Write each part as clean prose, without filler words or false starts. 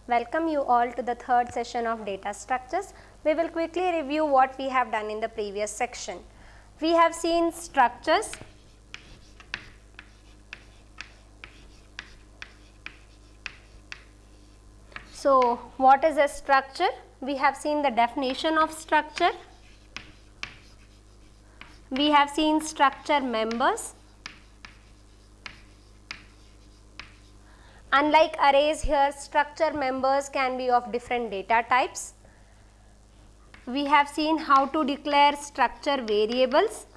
Welcome you all to the third session of data structures. We will quickly review what we have done in the previous section. We have seen structures, so what is a structure? We have seen the definition of structure. We have seen structure members. Unlike arrays, here structure members can be of different data types. We have seen how to declare structure variables,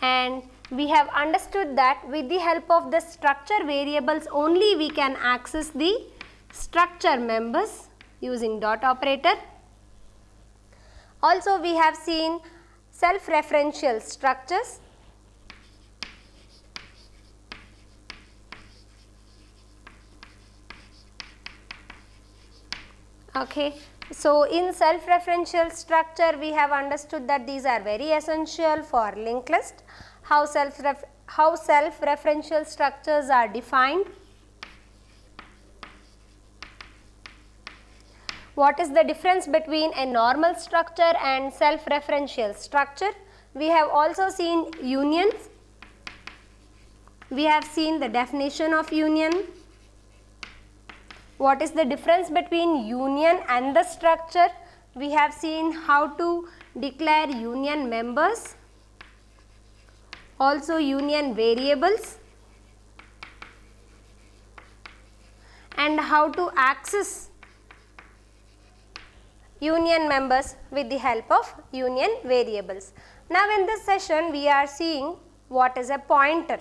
and we have understood that with the help of the structure variables only we can access the structure members using dot operator. Also we have seen self-referential structures. Okay, so in self-referential structure we have understood that these are very essential for linked list. How self-referential structures are defined. What is the difference between a normal structure and self-referential structure? We have also seen unions. We have seen the definition of union. What is the difference between union and the structure? We have seen how to declare union members, also union variables, and how to access union members with the help of union variables. Now in this session we are seeing what is a pointer.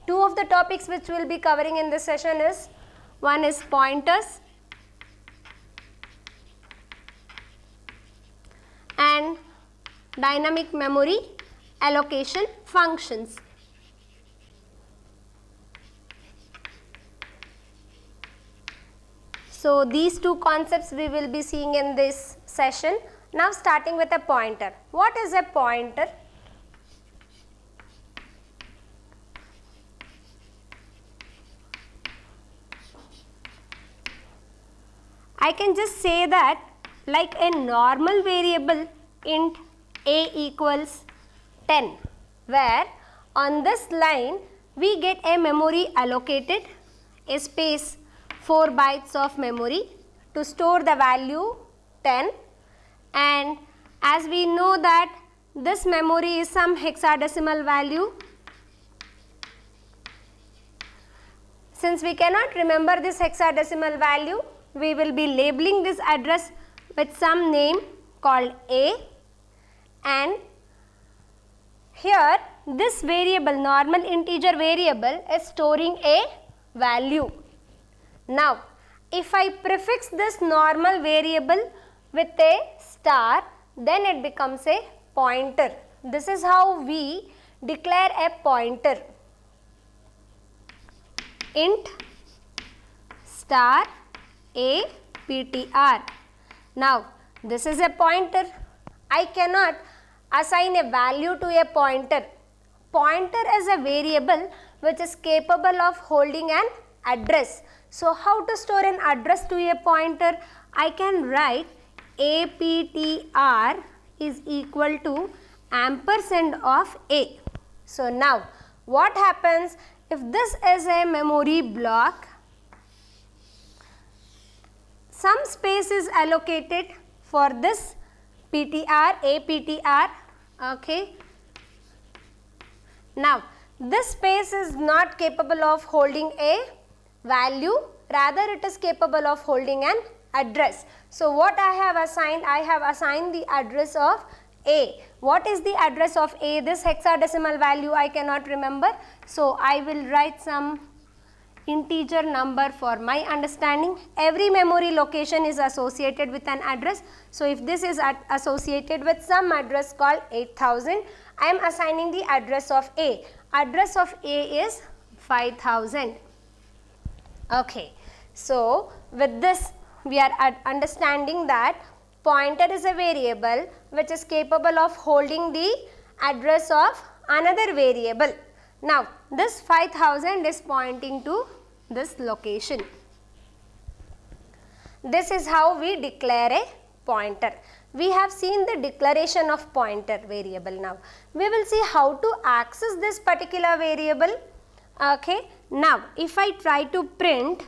Two of the topics which we will be covering in this session is, one is pointers and dynamic memory allocation functions. So these two concepts we will be seeing in this session. Now starting with a pointer. What is a pointer? I can just say that like a normal variable int a equals 10, where on this line we get a memory allocated, a space 4 bytes of memory to store the value 10, and as we know that this memory is some hexadecimal value. Since we cannot remember this hexadecimal value, we will be labeling this address with some name called A, and here this variable, normal integer variable, is storing a value. Now if I prefix this normal variable with a star, then it becomes a pointer. This is how we declare a pointer. Int star a ptr. Now this is a pointer. I cannot assign a value to a pointer. Pointer is a variable which is capable of holding an address. So how to store an address to a pointer? I can write aptr is equal to ampersand of a. So now what happens if this is a memory block? Some space is allocated for this ptr, aptr, okay. Now this space is not capable of holding a value, rather it is capable of holding an address. So what I have assigned? I have assigned the address of a. What is the address of a? This hexadecimal value I cannot remember, so I will write some integer number for my understanding. Every memory location is associated with an address. So if this is associated with some address called 8000, I am assigning the address of A. Address of A is 5000. Okay. So with this we are understanding that pointer is a variable which is capable of holding the address of another variable. Now this 5000 is pointing to this location. this is how we declare a pointer. We have seen the declaration of pointer variable. Now we will see how to access this particular variable. Okay, now if I try to print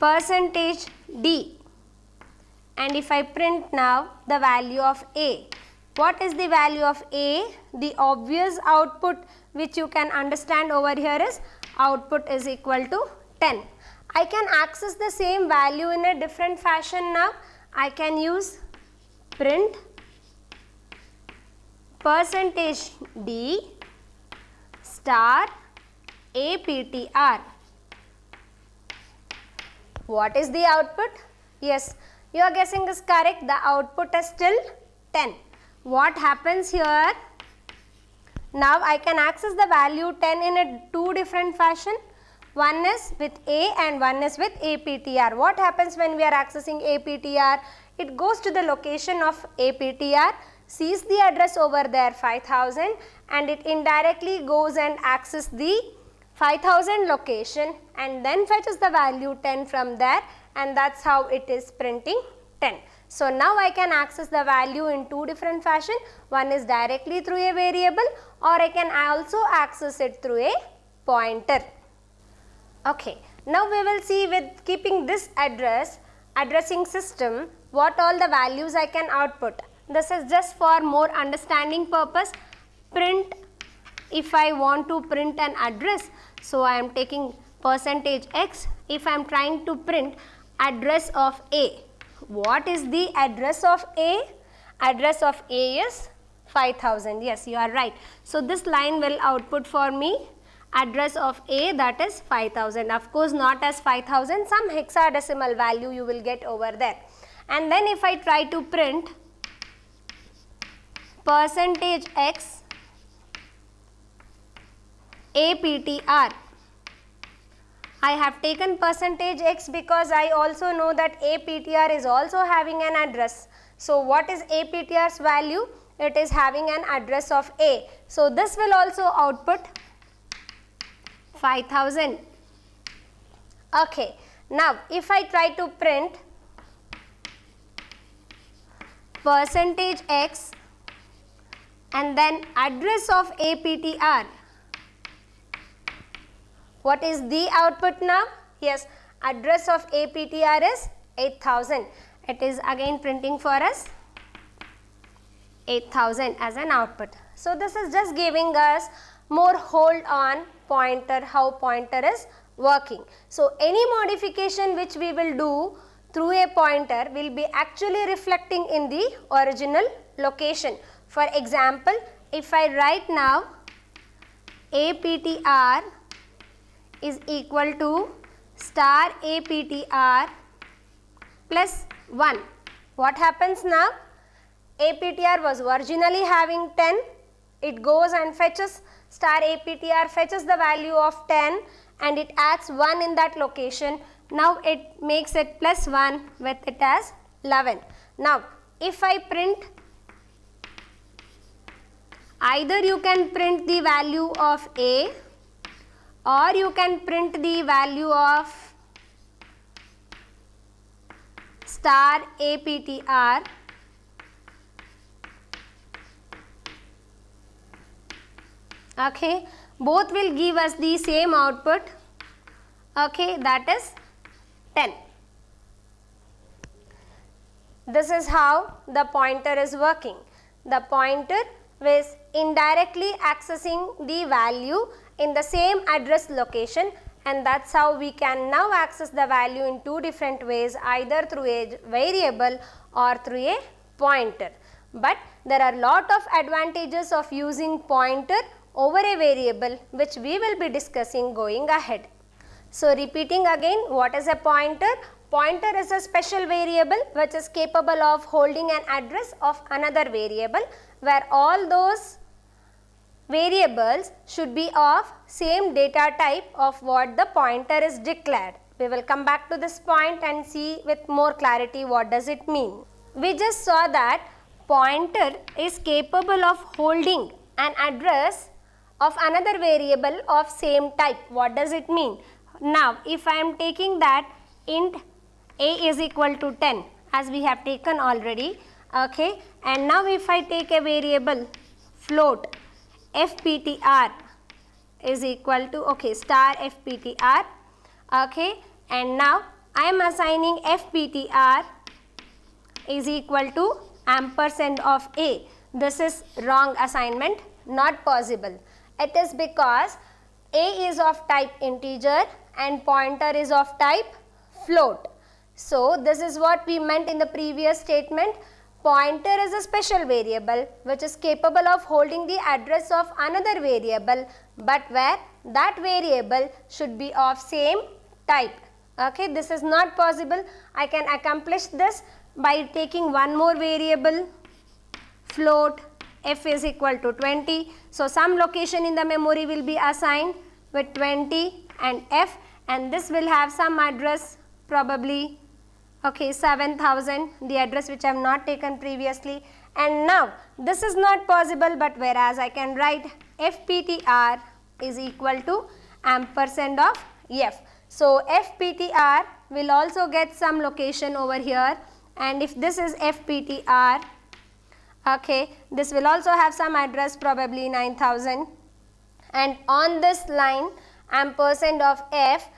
%d and if I print now the value of a, what is the value of a? The obvious output which you can understand over here is output is equal to 10. I can access the same value in a different fashion now. I can use print %d star aptr. What is the output? Yes, your guessing is correct. The output is still 10. What happens here? Now I can access the value 10 in a two different fashion. One is with A and one is with APTR. What happens when we are accessing APTR? It goes to the location of APTR, sees the address over there 5000, and it indirectly goes and accesses the 5000 location and then fetches the value 10 from there, and that's how it is printing 10. So now I can access the value in two different fashion. One is directly through a variable, or I can also access it through a pointer. Okay, now we will see with keeping this addressing system, what all the values I can output. This is just for more understanding purpose. Print, if I want to print an address, so I am taking %x. If I am trying to print address of A, what is the address of A? Address of A is 5000. Yes, you are right. So this line will output for me address of A, that is 5000. Of course not as 5000, some hexadecimal value you will get over there. And then if I try to print %x APTR, I have taken %x because I also know that APTR is also having an address. So what is APTR's value? It is having an address of A. So this will also output 5000. Okay, now if I try to print %x and then address of APTR, what is the output now? Yes, address of APTR is 8000. It is again printing for us 8000 as an output. So this is just giving us more hold on pointer, how pointer is working. So any modification which we will do through a pointer will be actually reflecting in the original location. For example, if I write now APTR is equal to star APTR plus 1. What happens now? APTR was originally having 10. It goes and fetches, star APTR fetches the value of 10 and it adds 1 in that location. Now it makes it plus 1 with it as 11. Now if I print, either you can print the value of A or you can print the value of star APTR. Okay, both will give us the same output. Okay, that is 10. This is how the pointer is working. The pointer is indirectly accessing the value in the same address location, and that's how we can now access the value in two different ways, either through a variable or through a pointer. But there are lot of advantages of using pointer over a variable, which we will be discussing going ahead. So repeating again, what is a pointer? Pointer is a special variable which is capable of holding an address of another variable, where all those variables should be of same data type of what the pointer is declared. We will come back to this point and see with more clarity what does it mean. We just saw that pointer is capable of holding an address of another variable of same type. What does it mean? Now if I am taking that int a is equal to 10 as we have taken already, okay, and now if I take a variable float fptr is equal to, okay, star fptr, okay, and now I am assigning fptr is equal to ampersand of a. This is wrong assignment, not possible. It is because a is of type integer and pointer is of type float. So this is what we meant in the previous statement. Pointer is a special variable which is capable of holding the address of another variable, but where that variable should be of same type. Okay, this is not possible. I can accomplish this by taking one more variable, float f is equal to 20. So some location in the memory will be assigned with 20 and f, and this will have some address, probably, okay, 7000, the address which I have not taken previously. And now this is not possible, but whereas I can write fptr is equal to ampersand of f. So fptr will also get some location over here, and if this is fptr, okay, this will also have some address, probably 9000, and on this line ampersand of f,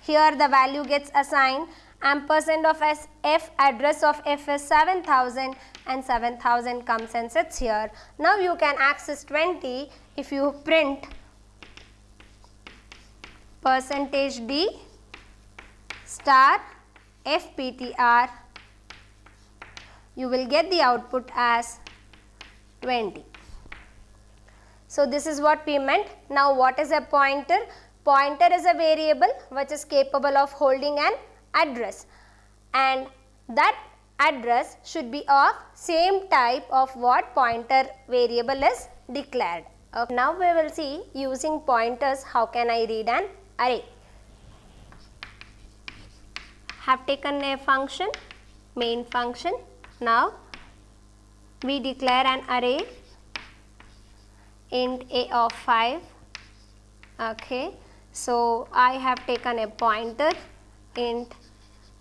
here the value gets assigned. Ampersand of f, address of f is 7000, and 7000 comes and sits here. Now you can access 20 if you print %d star fptr, you will get the output as 20. So this is what we meant. Now what is a pointer? Pointer is a variable which is capable of holding an address, and that address should be of same type of what pointer variable is declared. Okay. Now we will see using pointers how can I read an array. Have taken a function, main function. Now we declare an array int a of 5. Okay, so I have taken a pointer int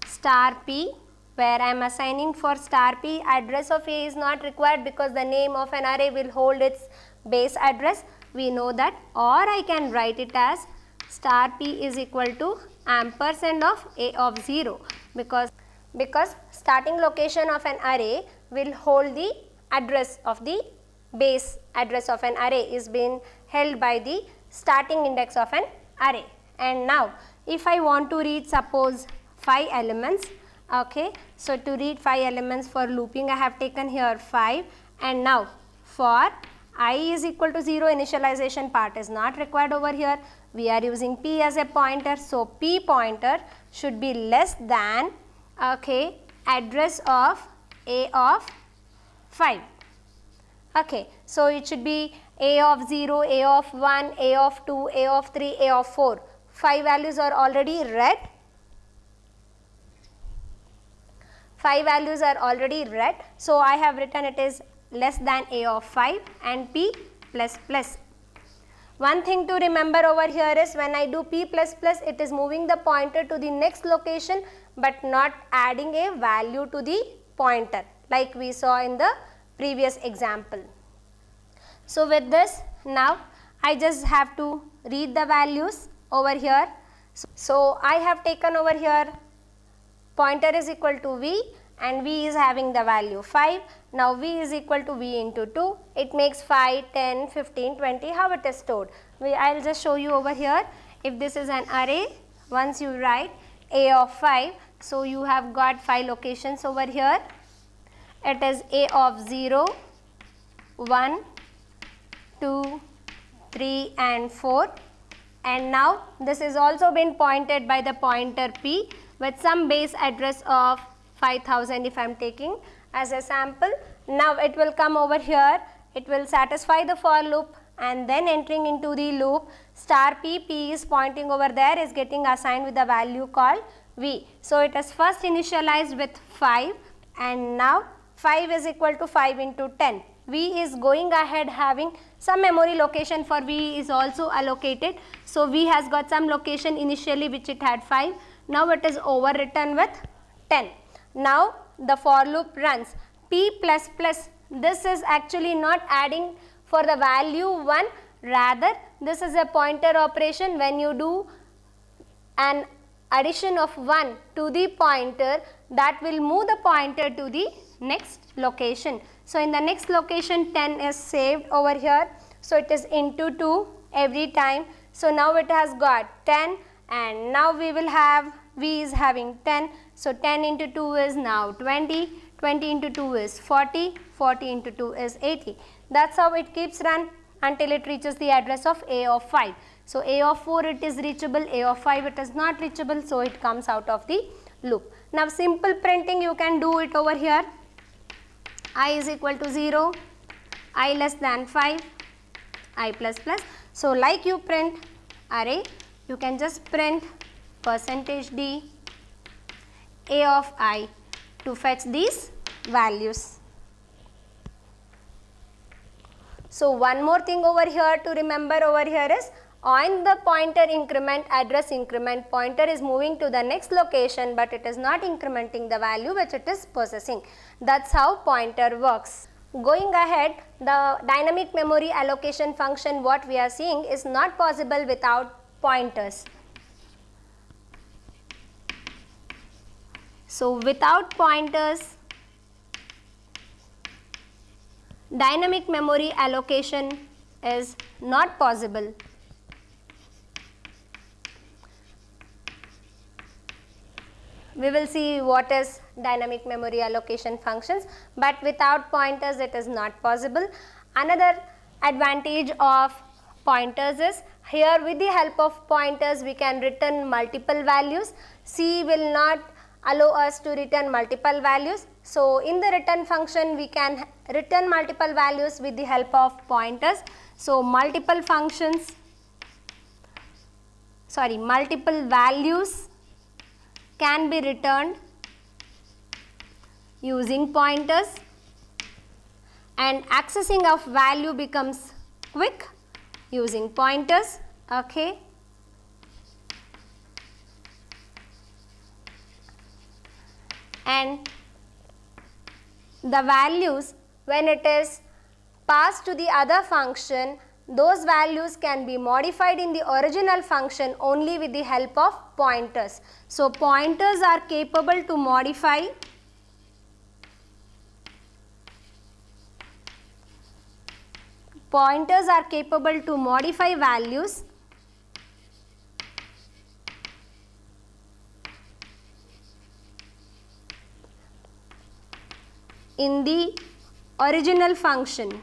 star p, where I am assigning for star p. Address of a is not required because the name of an array will hold its base address. We know that, or I can write it as star p is equal to ampersand of a of 0, because starting location of an array will hold the address of the base address of an array is being held by the starting index of an array. And now if I want to read, suppose, 5 elements, okay, so to read 5 elements for looping I have taken here 5, and now for I is equal to 0, initialization part is not required over here. We are using p as a pointer, so p pointer should be less than, okay, address of a of 5. Okay, so it should be a of 0, a of 1, a of 2, a of 3, a of 4. 5 values are already read. 5 values are already read. So I have written it is less than a of 5 and p plus plus. One thing to remember over here is when I do p plus plus, it is moving the pointer to the next location but not adding a value to the pointer like we saw in the previous example. So with this, now I just have to read the values over here. So I have taken over here pointer is equal to v and v is having the value 5. Now v is equal to v into 2. It makes 5, 10, 15, 20, how it is stored. I will just show you over here. If this is an array, once you write a of 5, so you have got 5 locations over here. It is a of 0, 1, 2, 3 and 4, and now this is also been pointed by the pointer p with some base address of 5000 if I am taking as a sample. Now it will come over here, it will satisfy the for loop and then entering into the loop star p, p is pointing over there, is getting assigned with the value called v. So it is first initialized with 5 and now 5 is equal to 5 into 10. V is going ahead having some memory location for V is also allocated. So V has got some location initially which it had 5. Now it is overwritten with 10. Now the for loop runs. P plus plus, this is actually not adding for the value 1, rather this is a pointer operation. When you do an addition of 1 to the pointer, that will move the pointer to the next location. So in the next location 10 is saved over here. So it is into 2 every time. So now it has got 10, and now we will have V is having 10. So 10 into 2 is now 20. 20 into 2 is 40. 40 into 2 is 80. That's how it keeps run until it reaches the address of A of 5. So A of 4 it is reachable, A of 5 it is not reachable, so it comes out of the loop. Now simple printing you can do it over here. I is equal to 0, I less than 5, I plus plus. So like you print array, you can just print %d A of I to fetch these values. So one more thing over here to remember over here is, on the pointer increment, address increment, pointer is moving to the next location, but it is not incrementing the value which it is possessing. That's how pointer works. Going ahead, the dynamic memory allocation function what we are seeing is not possible without pointers. So without pointers, dynamic memory allocation is not possible. We will see what is dynamic memory allocation functions, but without pointers it is not possible. Another advantage of pointers is, here with the help of pointers we can return multiple values. C will not allow us to return multiple values. So in the return function we can return multiple values with the help of pointers. So multiple values can be returned using pointers, and accessing of value becomes quick using pointers. Okay. And the values, when it is passed to the other function, those values can be modified in the original function only with the help of pointers. So pointers are capable to modify values in the original function.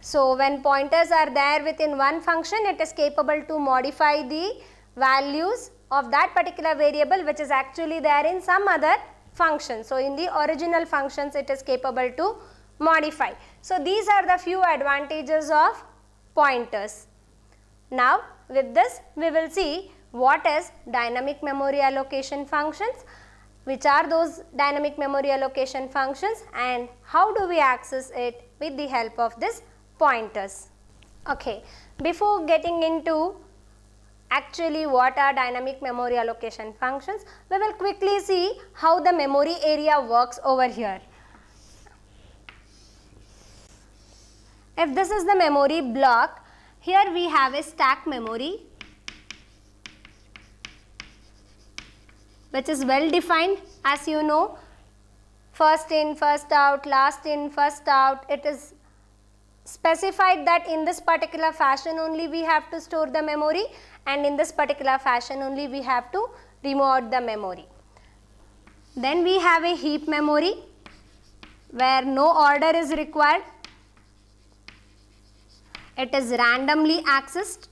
So when pointers are there within one function, it is capable to modify the values of that particular variable which is actually there in some other function. So in the original functions it is capable to modify. So these are the few advantages of pointers. Now with this we will see what is dynamic memory allocation functions, which are those dynamic memory allocation functions, and how do we access it with the help of this pointers. Okay, before getting into actually what are dynamic memory allocation functions, we will quickly see how the memory area works over here. If this is the memory block, here we have a stack memory which is well defined, as you know, first in, first out, last in, first out. It is specified that in this particular fashion only we have to store the memory, and in this particular fashion only we have to remove out the memory. Then we have a heap memory where no order is required. It is randomly accessed,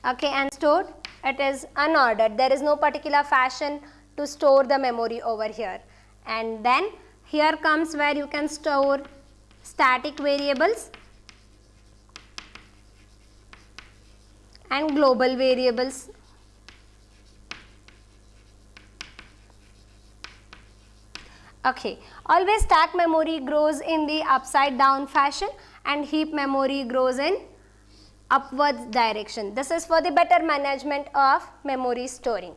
okay, and stored. It is unordered. There is no particular fashion to store the memory over here. And then here comes where you can store static variables and global variables. Okay, always stack memory grows in the upside down fashion and heap memory grows in upwards direction. This is for the better management of memory storing.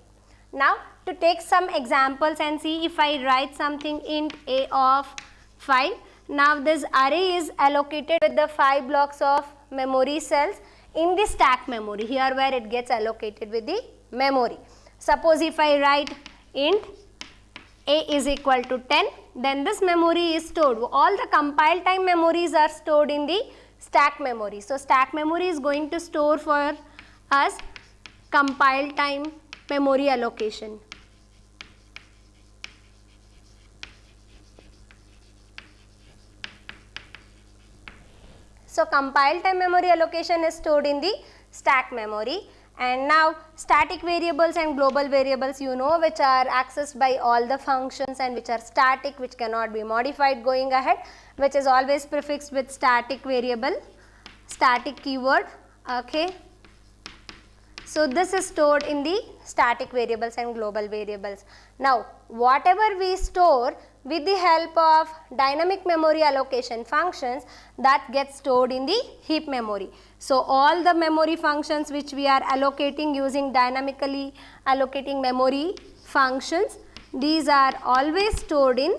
Now to take some examples and see, if I write something int a of 5, now this array is allocated with the 5 blocks of memory cells in the stack memory, here where it gets allocated with the memory. Suppose if I write int a is equal to 10, then this memory is stored. All the compile time memories are stored in the stack memory. So stack memory is going to store for us compile time memory allocation. So compile time memory allocation is stored in the stack memory. And now static variables and global variables, you know, which are accessed by all the functions and which are static, which cannot be modified going ahead, which is always prefixed with static variable, static keyword. Okay. So this is stored in the static variables and global variables. Now whatever we store with the help of dynamic memory allocation functions, that gets stored in the heap memory. So all the memory functions which we are allocating using dynamically allocating memory functions, these are always stored in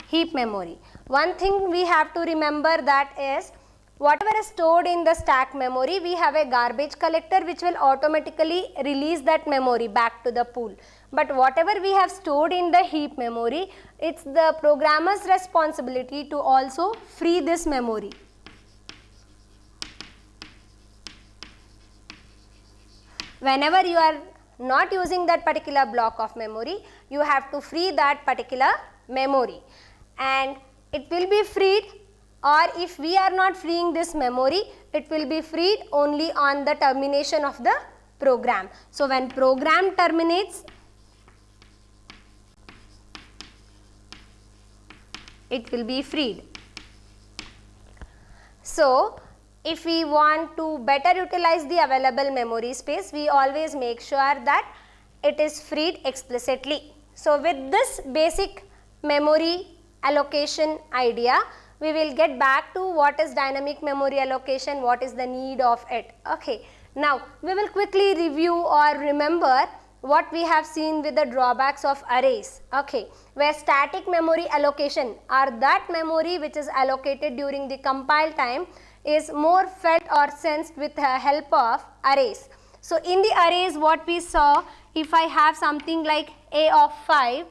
heap memory. One thing we have to remember, that is, whatever is stored in the stack memory, we have a garbage collector which will automatically release that memory back to the pool. But whatever we have stored in the heap memory, it's the programmer's responsibility to also free this memory. Whenever you are not using that particular block of memory, you have to free that particular memory, and it will be freed, or if we are not freeing this memory, it will be freed only on the termination of the program. So when program terminates, it will be freed. So if we want to better utilize the available memory space, we always make sure that it is freed explicitly. So with this basic memory allocation idea, we will get back to what is dynamic memory allocation, what is the need of it. Okay. Now we will quickly review or remember what we have seen with the drawbacks of arrays. Okay. Where static memory allocation, or that memory which is allocated during the compile time, is more felt or sensed with the help of arrays. So in the arrays, what we saw, if I have something like a of 5,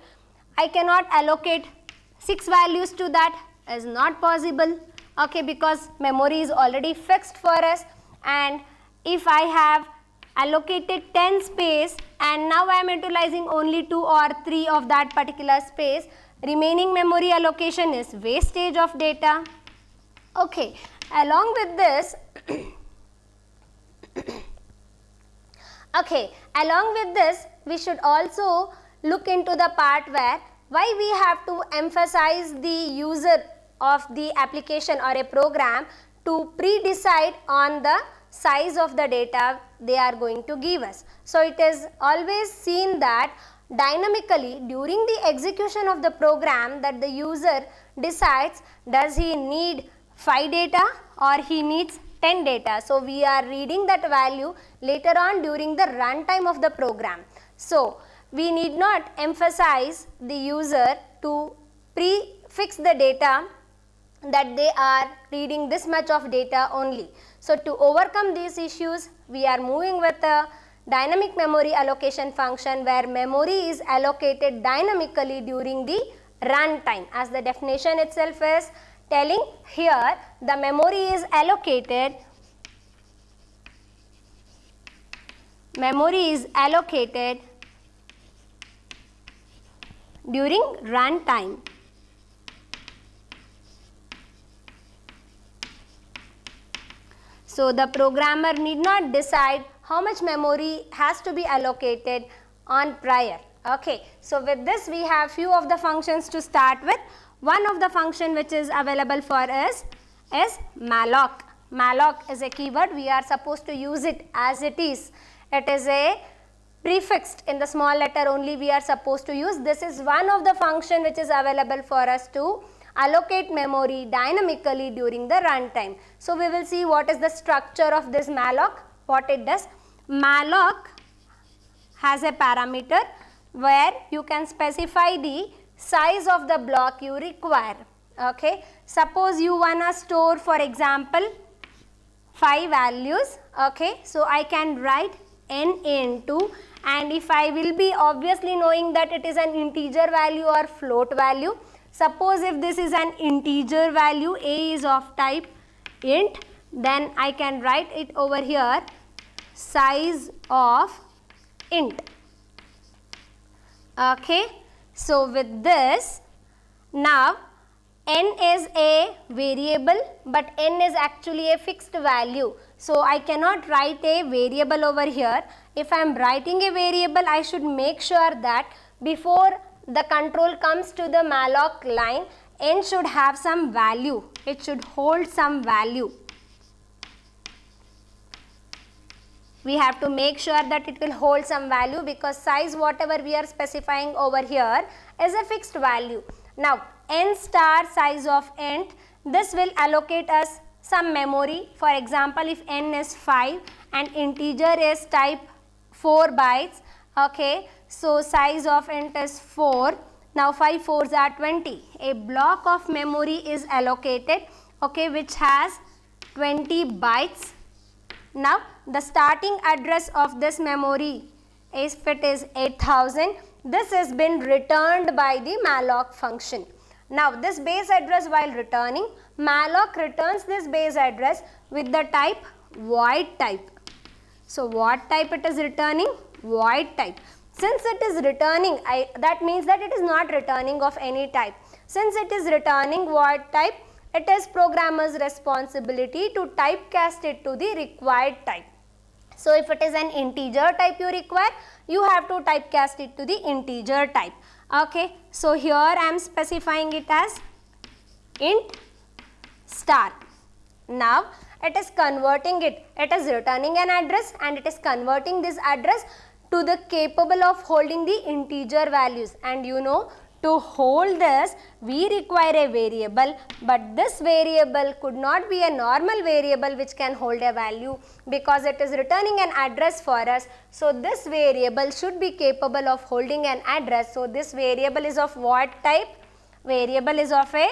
I cannot allocate 6 values to that, is not possible. Okay, because memory is already fixed for us. And if I have allocated 10 space and now I am utilizing only 2 or 3 of that particular space, remaining memory allocation is wastage of data. Okay, along with this we should also look into the part where why we have to emphasize the user of the application or a program to pre-decide on the size of the data they are going to give us. So it is always seen that dynamically during the execution of the program that the user decides, does he need 5 data or he needs 10 data. So we are reading that value later on during the runtime of the program. So we need not emphasize the user to prefix the data that they are reading this much of data only. So to overcome these issues, we are moving with a dynamic memory allocation function where memory is allocated dynamically during the runtime, as the definition itself is telling. Here the memory is allocated during runtime. So the programmer need not decide how much memory has to be allocated on prior. Okay. So with this we have few of the functions to start with. One of the function which is available for us is malloc. Malloc is a keyword. We are supposed to use it as it is. It is a prefixed in the small letter only we are supposed to use. This is one of the function which is available for us to allocate memory dynamically during the runtime. So we will see what is the structure of this malloc, what it does. Malloc has a parameter where you can specify the size of the block you require. Okay, suppose you wanna store, for example, 5 values. Okay, so I can write n into, and if I will be obviously knowing that it is an integer value or float value. Suppose if this is an integer value, a is of type int, then I can write it over here size of int. Okay, so with this, now n is a variable, but n is actually a fixed value. So I cannot write a variable over here. If I am writing a variable, I should make sure that before the control comes to the malloc line, n should have some value. It should hold some value. We have to make sure that it will hold some value, because size whatever we are specifying over here is a fixed value. Now n star size of int, this will allocate us some memory. For example, if n is 5 and integer is type 4 bytes, okay, so size of int is 4. Now 5 4s are 20. A block of memory is allocated, okay, which has 20 bytes. Now the starting address of this memory, if it is 8000, this has been returned by the malloc function. Now this base address, while returning, malloc returns this base address with the type void type. So what type it is returning? Void type. Since it is returning, that means that it is not returning of any type. Since it is returning void type, it is programmer's responsibility to typecast it to the required type. So if it is an integer type you require, you have to typecast it to the integer type. Okay, so here I am specifying it as int star. Now it is converting it. It is returning an address and it is converting this address to the capable of holding the integer values. And you know, to hold this we require a variable, but this variable could not be a normal variable which can hold a value, because it is returning an address for us. So this variable should be capable of holding an address. So this variable is of what type? Variable is of a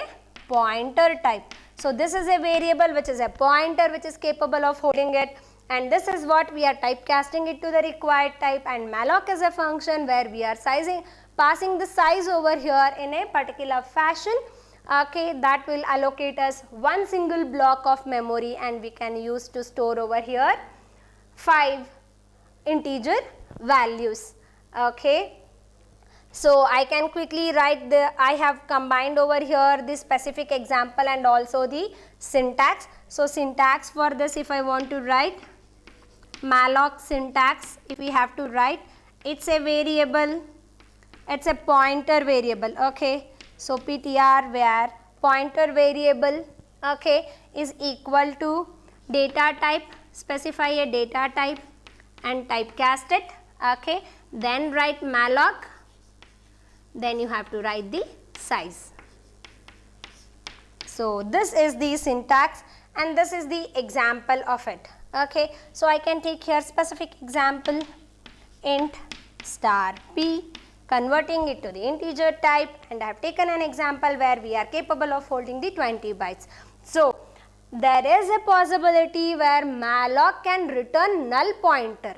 pointer type. So this is a variable which is a pointer which is capable of holding it, and this is what we are typecasting it to the required type. And malloc is a function where we are passing the size over here in a particular fashion, okay, that will allocate us one single block of memory, and we can use to store over here 5 integer values. Okay, so I can quickly write I have combined over here the specific example and also the syntax. So syntax for this, if I want to write malloc syntax, if we have to write, it's a variable, it's a pointer variable. Okay, so ptr where pointer variable, okay, is equal to data type, specify a data type and typecast it. Okay, then write malloc, then you have to write the size. So this is the syntax and this is the example of it. Okay, so I can take here specific example, int star p, converting it to the integer type, and I have taken an example where we are capable of holding the 20 bytes. So there is a possibility where malloc can return null pointer.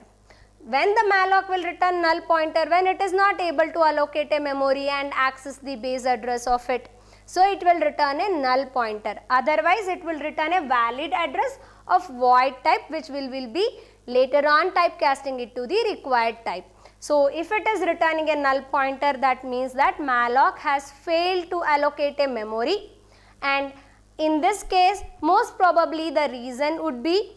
When the malloc will return null pointer, when it is not able to allocate a memory and access the base address of it. So it will return a null pointer. Otherwise it will return a valid address of void type, which will be later on typecasting it to the required type. So if it is returning a null pointer, that means that malloc has failed to allocate a memory, and in this case most probably the reason would be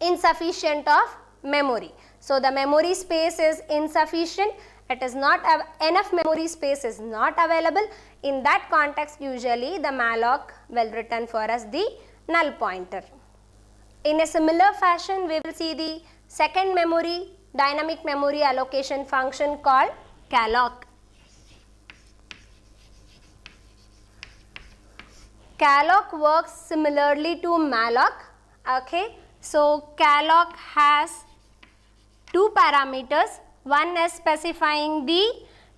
insufficient of memory. So the memory space is insufficient, it is not enough memory space is not available. In that context, usually the malloc will return for us the null pointer. In a similar fashion, we will see the second memory dynamic memory allocation function called calloc. Calloc works similarly to malloc. Okay, so calloc has two parameters. One is specifying the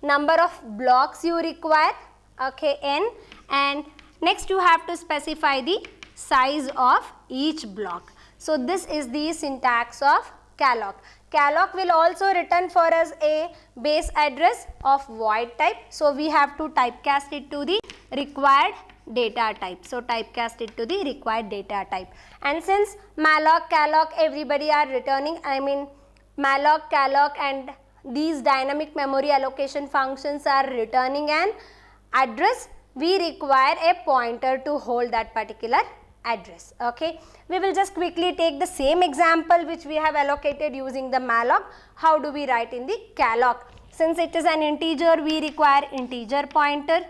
number of blocks you require, okay, n, and next you have to specify the size of each block. So this is the syntax of calloc. Calloc will also return for us a base address of void type. So we have to typecast it to the required data type. So typecast it to the required data type. And since malloc, calloc, everybody are returning, malloc, calloc and these dynamic memory allocation functions are returning an address, we require a pointer to hold that particular address. Okay, we will just quickly take the same example which we have allocated using the malloc. How do we write in the calloc? Since it is an integer, we require integer pointer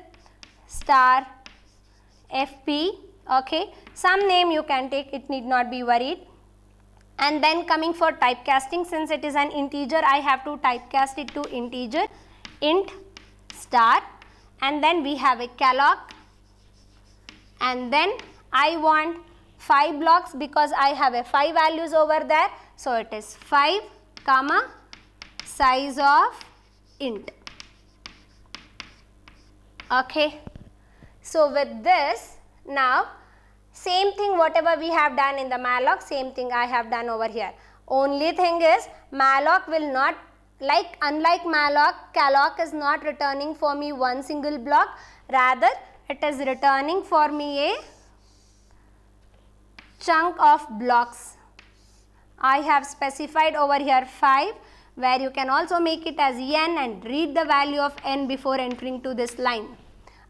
star fp. Okay, some name you can take, it need not be worried. And then coming for typecasting, since it is an integer, I have to typecast it to integer int star, and then we have a calloc, and then I want 5 blocks because I have a 5 values over there. So it is 5 comma size of int. Okay, so with this, now same thing whatever we have done in the malloc, same thing I have done over here. Only thing is malloc will not, unlike malloc, calloc is not returning for me one single block, rather it is returning for me a chunk of blocks. I have specified over here 5, where you can also make it as n and read the value of n before entering to this line.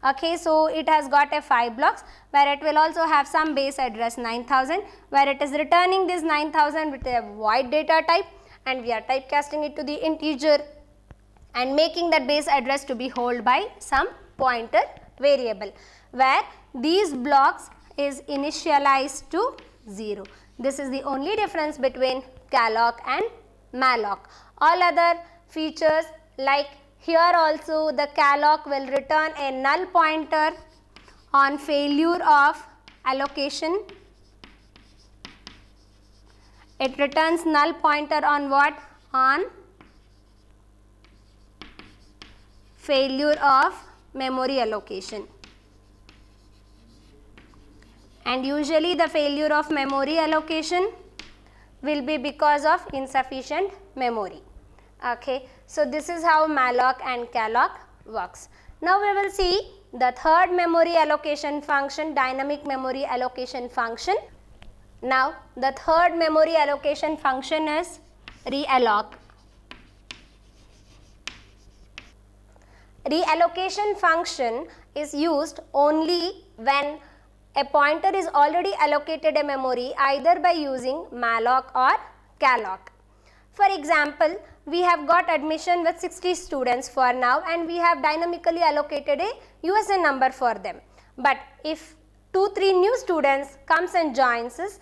Okay, so it has got a 5 blocks where it will also have some base address 9000, where it is returning this 9000 with a void data type, and we are typecasting it to the integer and making that base address to be held by some pointer variable, where these blocks is initialized to 0. This is the only difference between calloc and malloc. All other features, like here also the calloc will return a null pointer on failure of allocation. It returns null pointer on what? On failure of memory allocation. And usually the failure of memory allocation will be because of insufficient memory. Okay, so this is how malloc and calloc works. Now we will see the third memory allocation function, dynamic memory allocation function. Now the third memory allocation function is realloc. Reallocation function is used only when a pointer is already allocated a memory, either by using malloc or calloc. For example, we have got admission with 60 students for now, and we have dynamically allocated a USN number for them. But if 2-3 new students comes and joins us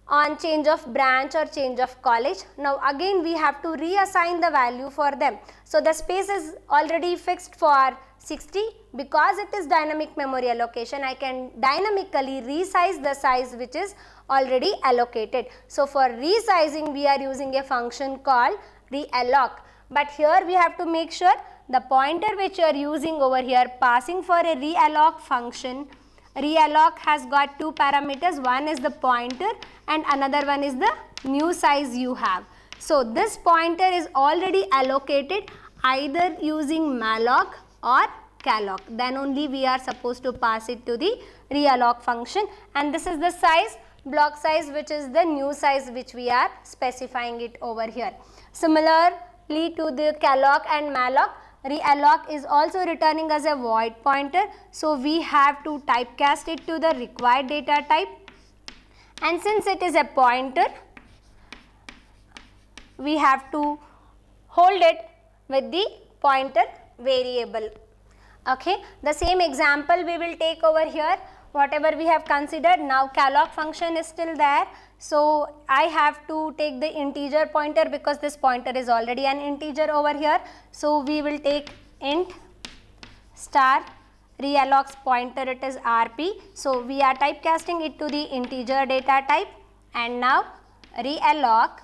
on change of branch or change of college, now again we have to reassign the value for them. So the space is already fixed for 60. Because it is dynamic memory allocation, I can dynamically resize the size which is already allocated. So for resizing, we are using a function called realloc. But here we have to make sure the pointer which you are using over here, passing for a realloc function, realloc has got two parameters. One is the pointer and another one is the new size you have. So this pointer is already allocated either using malloc or calloc. Then only we are supposed to pass it to the realloc function, and this is the size, block size, which is the new size which we are specifying it over here. Similarly to the calloc and malloc, realloc is also returning as a void pointer. So we have to typecast it to the required data type, and since it is a pointer, we have to hold it with the pointer variable. Okay, the same example we will take over here. whatever we have considered. Now calloc function is still there, so I have to take the integer pointer because this pointer is already an integer over here. So we will take int star realloc's pointer, it is rp. So we are typecasting it to the integer data type, and now realloc.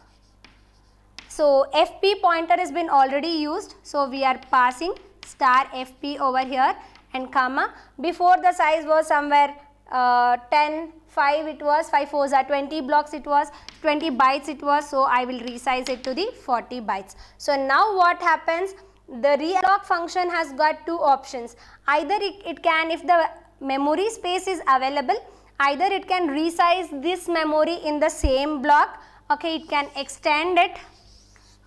So fp pointer has been already used, so we are passing star fp over here and comma. Before the size was somewhere 10, 5 it was, 5 4s are 20 blocks it was, 20 bytes it was, so I will resize it to the 40 bytes. So now what happens, the realloc function has got two options. Either it can, if the memory space is available, either it can resize this memory in the same block, okay, it can extend it,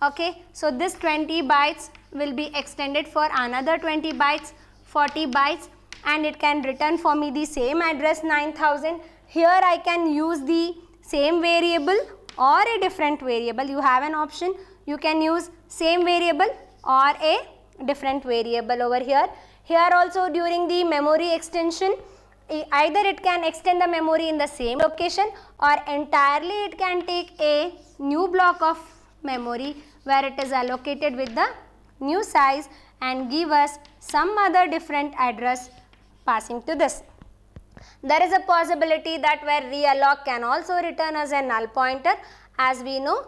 okay. So this 20 bytes will be extended for another 20 bytes, 40 bytes, and it can return for me the same address 9000. Here I can use the same variable or a different variable. You have an option, you can use same variable or a different variable over here. Here also during the memory extension, either it can extend the memory in the same location or entirely it can take a new block of memory where it is allocated with the new size and give us some other different address passing to this. There is a possibility that where realloc can also return as a null pointer. As we know,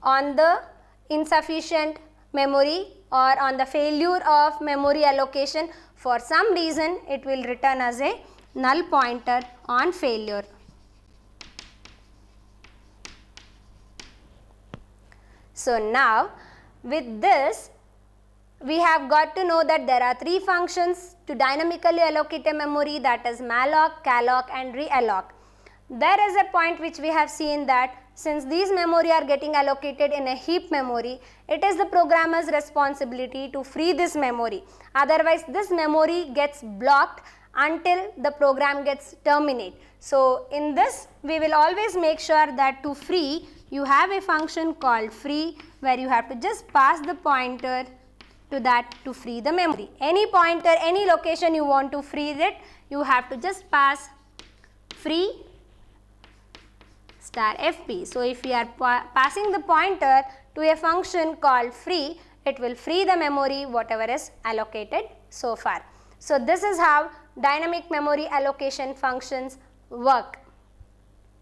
on the insufficient memory or on the failure of memory allocation, for some reason it will return as a null pointer on failure. So now with this we have got to know that there are three functions to dynamically allocate a memory, that is malloc, calloc and realloc. There is a point which we have seen that since these memory are getting allocated in a heap memory, it is the programmer's responsibility to free this memory. Otherwise this memory gets blocked until the program gets terminated. So in this we will always make sure that to free you have a function called free, where you have to just pass the pointer to that to free the memory. Any pointer, any location you want to free it, you have to just pass free star fp. So if we are passing the pointer to a function called free, it will free the memory whatever is allocated so far. So this is how dynamic memory allocation functions work.